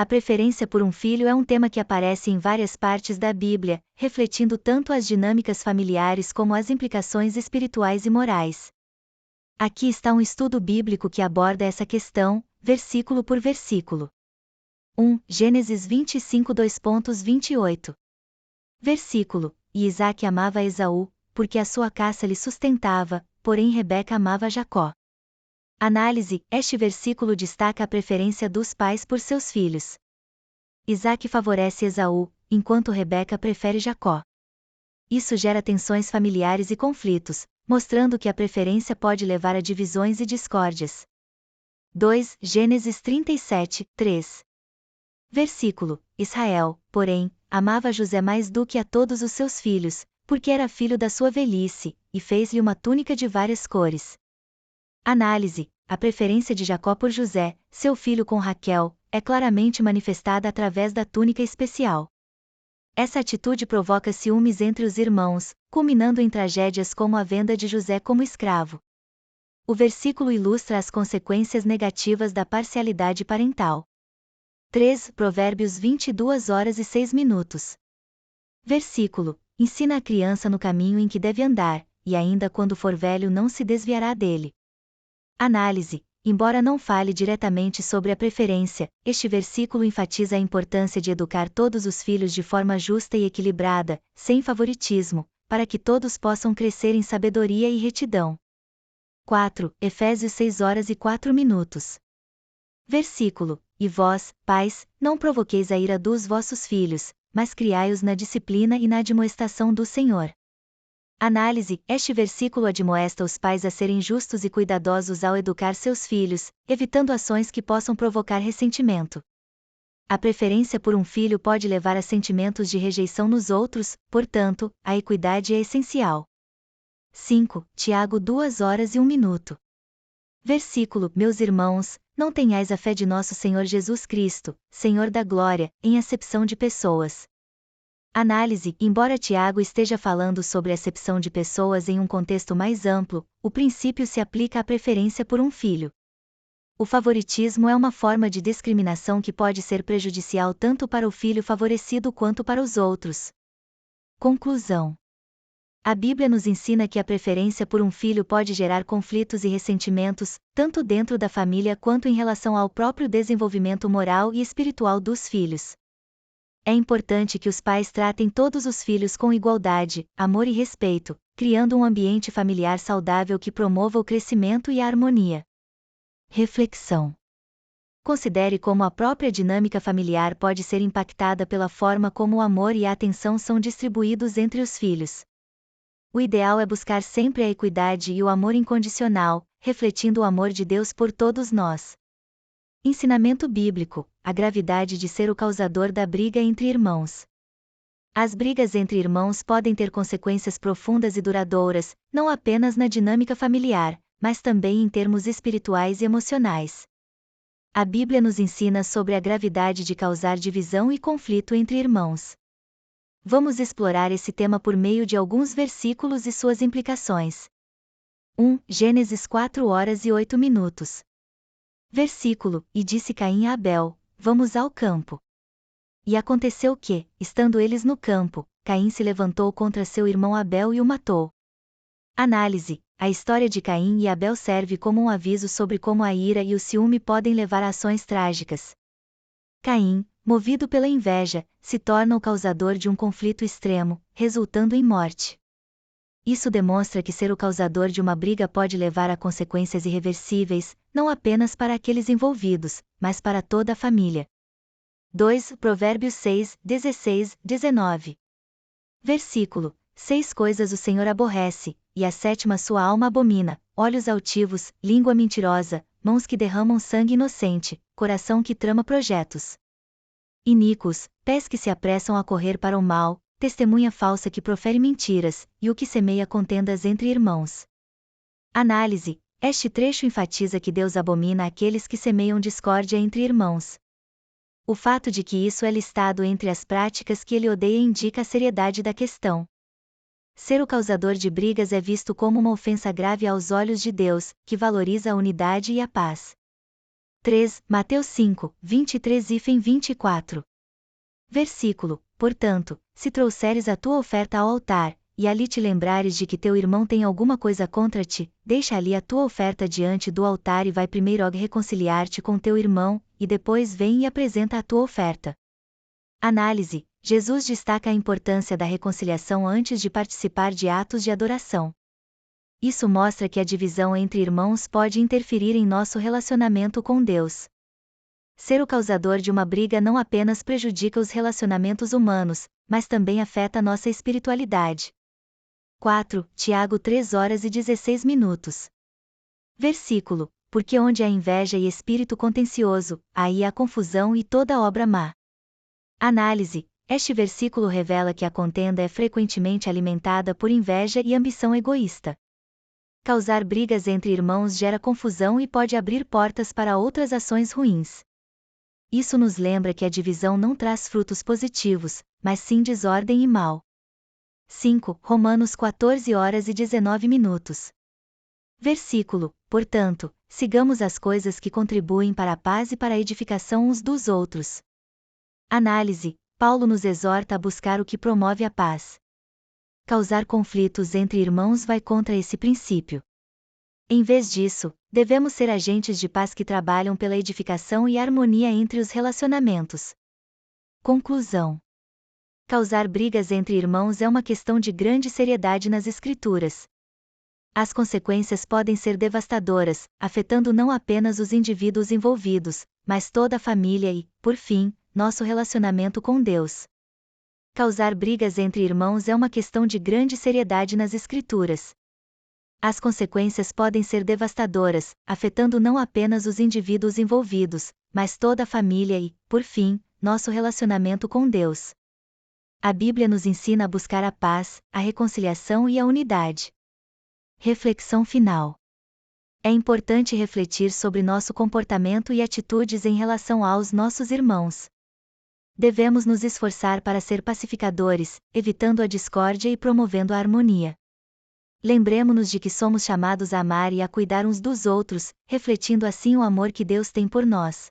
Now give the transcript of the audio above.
A preferência por um filho é um tema que aparece em várias partes da Bíblia, refletindo tanto as dinâmicas familiares como as implicações espirituais e morais. Aqui está um estudo bíblico que aborda essa questão, versículo por versículo. 1. Gênesis 25 2.28. Versículo: E Isaque amava Esaú, porque a sua caça lhe sustentava, porém Rebeca amava Jacó. Análise: Este versículo destaca a preferência dos pais por seus filhos. Isaque favorece Esaú, enquanto Rebeca prefere Jacó. Isso gera tensões familiares e conflitos, mostrando que a preferência pode levar a divisões e discórdias. 2. Gênesis 37, 3. Versículo: Israel, porém, amava José mais do que a todos os seus filhos, porque era filho da sua velhice, e fez-lhe uma túnica de várias cores. Análise: A preferência de Jacó por José, seu filho com Raquel, é claramente manifestada através da túnica especial. Essa atitude provoca ciúmes entre os irmãos, culminando em tragédias como a venda de José como escravo. O versículo ilustra as consequências negativas da parcialidade parental. 3. Provérbios 22h06. Versículo: Ensina a criança no caminho em que deve andar, e ainda quando for velho não se desviará dele. Análise: Embora não fale diretamente sobre a preferência, este versículo enfatiza a importância de educar todos os filhos de forma justa e equilibrada, sem favoritismo, para que todos possam crescer em sabedoria e retidão. 4. Efésios 6h04. Versículo: E vós, pais, não provoqueis a ira dos vossos filhos, mas criai-os na disciplina e na admoestação do Senhor. Análise: Este versículo admoesta os pais a serem justos e cuidadosos ao educar seus filhos, evitando ações que possam provocar ressentimento. A preferência por um filho pode levar a sentimentos de rejeição nos outros, portanto, a equidade é essencial. 5. Tiago 2h01. Versículo: Meus irmãos, não tenhais a fé de nosso Senhor Jesus Cristo, Senhor da glória, em acepção de pessoas. Análise: Embora Tiago esteja falando sobre a acepção de pessoas em um contexto mais amplo, o princípio se aplica à preferência por um filho. O favoritismo é uma forma de discriminação que pode ser prejudicial tanto para o filho favorecido quanto para os outros. Conclusão: A Bíblia nos ensina que a preferência por um filho pode gerar conflitos e ressentimentos, tanto dentro da família quanto em relação ao próprio desenvolvimento moral e espiritual dos filhos. É importante que os pais tratem todos os filhos com igualdade, amor e respeito, criando um ambiente familiar saudável que promova o crescimento e a harmonia. Reflexão: Considere como a própria dinâmica familiar pode ser impactada pela forma como o amor e a atenção são distribuídos entre os filhos. O ideal é buscar sempre a equidade e o amor incondicional, refletindo o amor de Deus por todos nós. Ensinamento bíblico: a gravidade de ser o causador da briga entre irmãos. As brigas entre irmãos podem ter consequências profundas e duradouras, não apenas na dinâmica familiar, mas também em termos espirituais e emocionais. A Bíblia nos ensina sobre a gravidade de causar divisão e conflito entre irmãos. Vamos explorar esse tema por meio de alguns versículos e suas implicações. 1. Gênesis 4h08. Versículo: E disse Caim a Abel: Vamos ao campo. E aconteceu que, estando eles no campo, Caim se levantou contra seu irmão Abel e o matou. Análise: A história de Caim e Abel serve como um aviso sobre como a ira e o ciúme podem levar a ações trágicas. Caim, movido pela inveja, se torna o causador de um conflito extremo, resultando em morte. Isso demonstra que ser o causador de uma briga pode levar a consequências irreversíveis, não apenas para aqueles envolvidos, mas para toda a família. 2. Provérbios 6, 16, 19. Versículo: 6 coisas o Senhor aborrece, e a sétima sua alma abomina: olhos altivos, língua mentirosa, mãos que derramam sangue inocente, coração que trama projetos iníquos, pés que se apressam a correr para o mal, testemunha falsa que profere mentiras, e o que semeia contendas entre irmãos. Análise: Este trecho enfatiza que Deus abomina aqueles que semeiam discórdia entre irmãos. O fato de que isso é listado entre as práticas que ele odeia indica a seriedade da questão. Ser o causador de brigas é visto como uma ofensa grave aos olhos de Deus, que valoriza a unidade e a paz. 3. Mateus 5, 23-24. Versículo: Portanto, se trouxeres a tua oferta ao altar, e ali te lembrares de que teu irmão tem alguma coisa contra ti, deixa ali a tua oferta diante do altar e vai primeiro reconciliar-te com teu irmão, e depois vem e apresenta a tua oferta. Análise: Jesus destaca a importância da reconciliação antes de participar de atos de adoração. Isso mostra que a divisão entre irmãos pode interferir em nosso relacionamento com Deus. Ser o causador de uma briga não apenas prejudica os relacionamentos humanos, mas também afeta nossa espiritualidade. 4. Tiago 3:16. Versículo: Porque onde há inveja e espírito contencioso, aí há confusão e toda obra má. Análise: este versículo revela que a contenda é frequentemente alimentada por inveja e ambição egoísta. Causar brigas entre irmãos gera confusão e pode abrir portas para outras ações ruins. Isso nos lembra que a divisão não traz frutos positivos, mas sim desordem e mal. 5. Romanos 14:19. Versículo: Portanto, sigamos as coisas que contribuem para a paz e para a edificação uns dos outros. Análise: Paulo nos exorta a buscar o que promove a paz. Causar conflitos entre irmãos vai contra esse princípio. Em vez disso, devemos ser agentes de paz que trabalham pela edificação e harmonia entre os relacionamentos. Conclusão: causar brigas entre irmãos é uma questão de grande seriedade nas Escrituras. As consequências podem ser devastadoras, afetando não apenas os indivíduos envolvidos, mas toda a família e, por fim, nosso relacionamento com Deus. Causar brigas entre irmãos é uma questão de grande seriedade nas Escrituras. As consequências podem ser devastadoras, afetando não apenas os indivíduos envolvidos, mas toda a família e, por fim, nosso relacionamento com Deus. A Bíblia nos ensina a buscar a paz, a reconciliação e a unidade. Reflexão final. É importante refletir sobre nosso comportamento e atitudes em relação aos nossos irmãos. Devemos nos esforçar para ser pacificadores, evitando a discórdia e promovendo a harmonia. Lembremo-nos de que somos chamados a amar e a cuidar uns dos outros, refletindo assim o amor que Deus tem por nós.